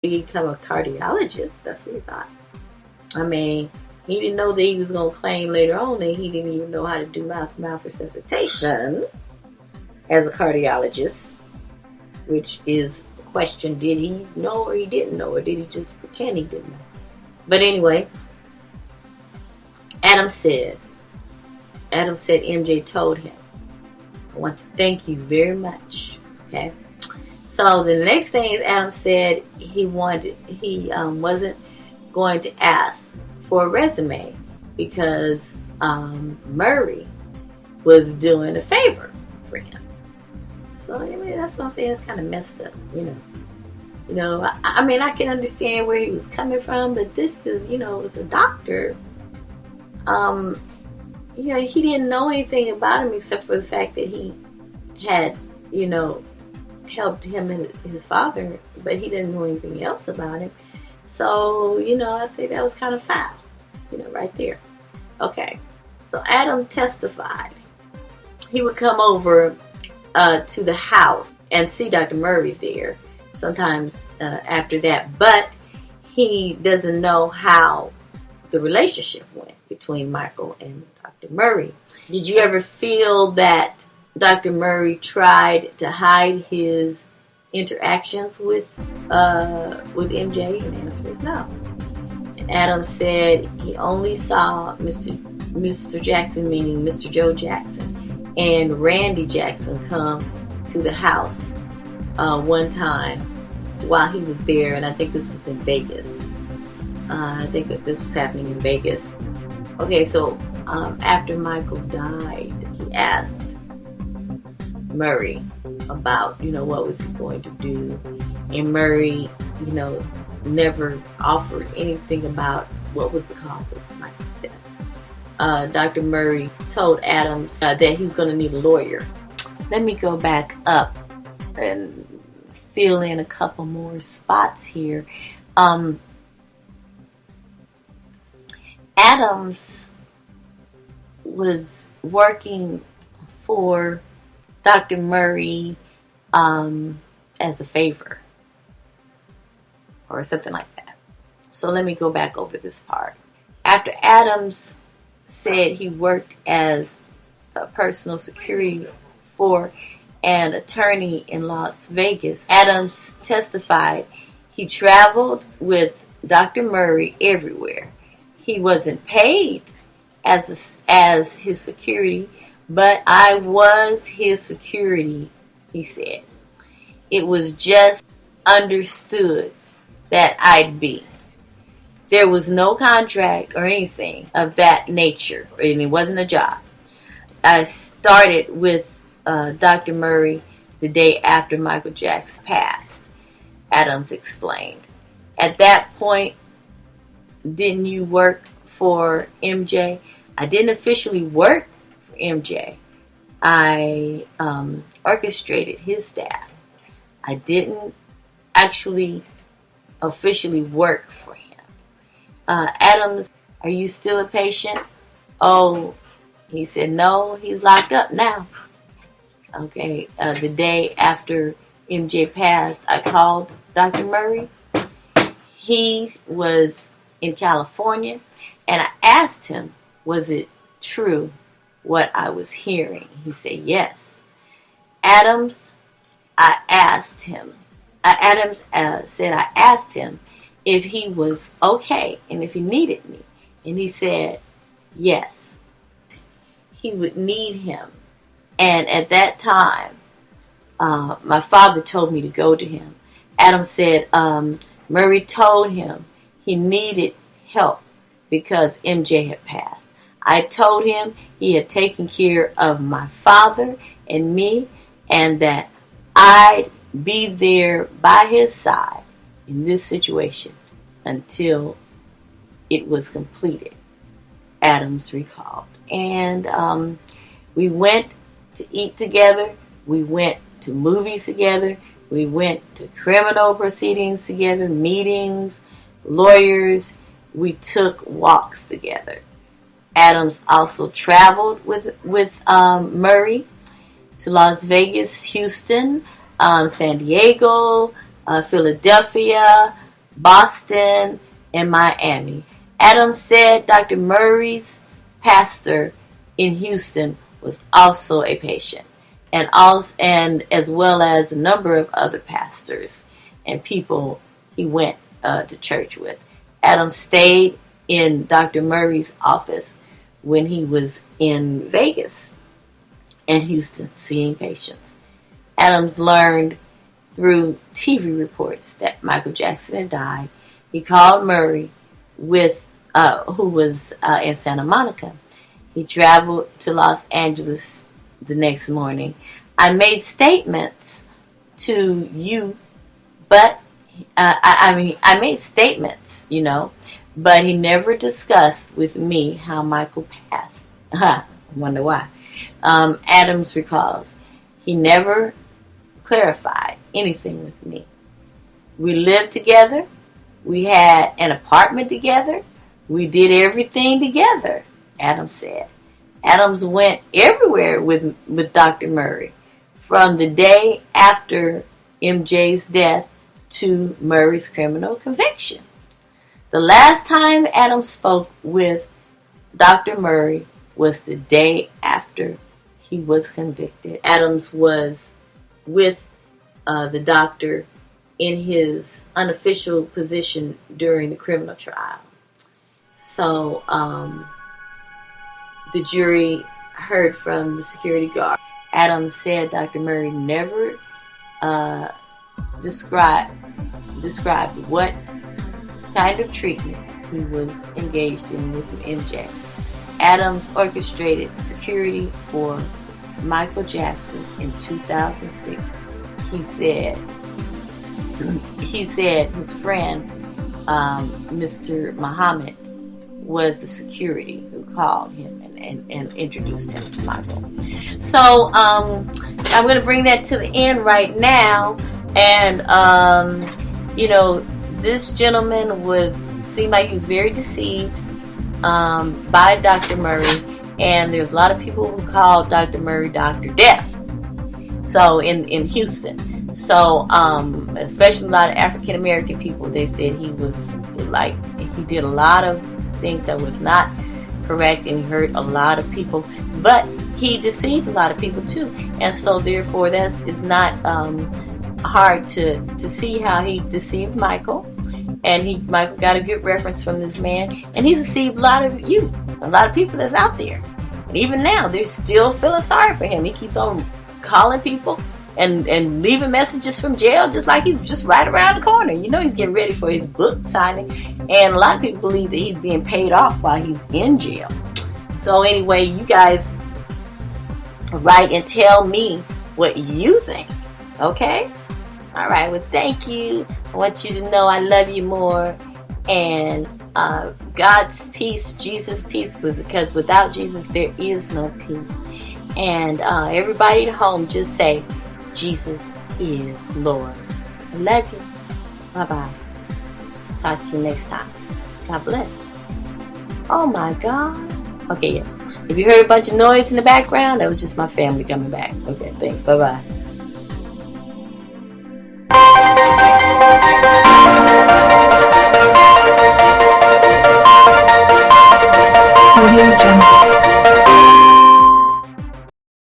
become a cardiologist. That's what he thought. I mean, he didn't know that he was going to claim later on that he didn't even know how to do mouth resuscitation as a cardiologist, which is a question: did he know or he didn't know, or did he just pretend he didn't know? But anyway, Adam said MJ told him, "I want to thank you very much." Okay. So the next thing is Adam said he wasn't going to ask for a resume because Murray was doing a favor for him. So I mean, that's what I'm saying. It's kind of messed up, I mean, I can understand where he was coming from, but this is, as a doctor, he didn't know anything about him except for the fact that he had, helped him and his father, but he didn't know anything else about him. So, I think that was kind of foul, right there. Okay. So Adam testified. He would come over to the house and see Dr. Murray there sometimes after that, but he doesn't know how the relationship went between Michael and Dr. Murray. Did you ever feel that Dr. Murray tried to hide his interactions with MJ? And the answer is no. And Adam said he only saw Mr. Jackson, meaning Mr. Joe Jackson, and Randy Jackson come to the house one time while he was there, and I think this was in Vegas. I think that this was happening in Vegas. Okay, so after Michael died, he asked Murray about, what was he going to do, and Murray, never offered anything about what was the cause of Michael's death. Dr. Murray told Adams that he was going to need a lawyer. Let me go back up and fill in a couple more spots here. Adams was working for Dr. Murray as a favor or something like that. So let me go back over this part. After Adams said he worked as a personal security for an attorney in Las Vegas, Adams testified he traveled with Dr. Murray everywhere. He wasn't paid as his security, but I was his security, he said. It was just understood that I'd be. There was no contract or anything of that nature, and it wasn't a job. I started with Dr. Murray the day after Michael Jackson passed, Adams explained. At that point, didn't you work for MJ? I didn't officially work for MJ. I orchestrated his staff. I didn't actually officially work for him. Adams, are you still a patient? Oh, he said, no, he's locked up now. Okay, the day after MJ passed, I called Dr. Murray. He was in California, and I asked him, was it true what I was hearing? He said, yes. Adams said I asked him if he was okay and if he needed me. And he said, yes. He would need him. And at that time, my father told me to go to him. Adams said Murray told him he needed help because MJ had passed. I told him he had taken care of my father and me, and that I'd be there by his side in this situation until it was completed, Adams recalled. And we went to eat together. We went to movies together. We went to criminal proceedings together, meetings, lawyers. We took walks together. Adams also traveled with Murray to Las Vegas, Houston, San Diego, Philadelphia, Boston, and Miami. Adams said Dr. Murray's pastor in Houston was also a patient, and as well as a number of other pastors and people he went to church with. Adams stayed in Dr. Murray's office when he was in Vegas and Houston seeing patients. Adams learned through TV reports that Michael Jackson had died. He called Murray, who was in Santa Monica. He traveled to Los Angeles the next morning. I made statements to you, but I made statements, but he never discussed with me how Michael passed. I wonder why. Adams recalls, he never clarified anything with me. We lived together. We had an apartment together. We did everything together, Adams said. Adams went everywhere with Dr. Murray, from the day after MJ's death to Murray's criminal conviction. The last time Adams spoke with Dr. Murray was the day after he was convicted. Adams was with the doctor in his unofficial position during the criminal trial. So the jury heard from the security guard. Adams said Dr. Murray never described what kind of treatment he was engaged in with MJ. Adams orchestrated security for Michael Jackson in 2006. He said his friend, Mr. Muhammad, was the security who called him and introduced him to Michael. So I'm going to bring that to the end right now. And, this gentleman seemed like he was very deceived by Dr. Murray. And there's a lot of people who called Dr. Murray Dr. Death. So in Houston. So, especially a lot of African American people, they said he did a lot of things that was not correct, and he hurt a lot of people, but he deceived a lot of people too. And so therefore it's not hard to see how he deceived Michael, and Michael got a good reference from this man, and he deceived a lot of people that's out there. And even now they're still feeling sorry for him. He keeps on calling people and leaving messages from jail, just like he's just right around the corner. He's getting ready for his book signing, and a lot of people believe that he's being paid off while he's in jail. So anyway, you guys write and tell me what you think. Okay? All right. Well, thank you. I want you to know I love you more, and God's peace, Jesus' peace, because without Jesus there is no peace. And everybody at home, just say, Jesus is Lord. I love you. Bye-bye. Talk to you next time. God bless. Oh my God. Okay, yeah. If you heard a bunch of noise in the background, that was just my family coming back. Okay, thanks. Bye-bye.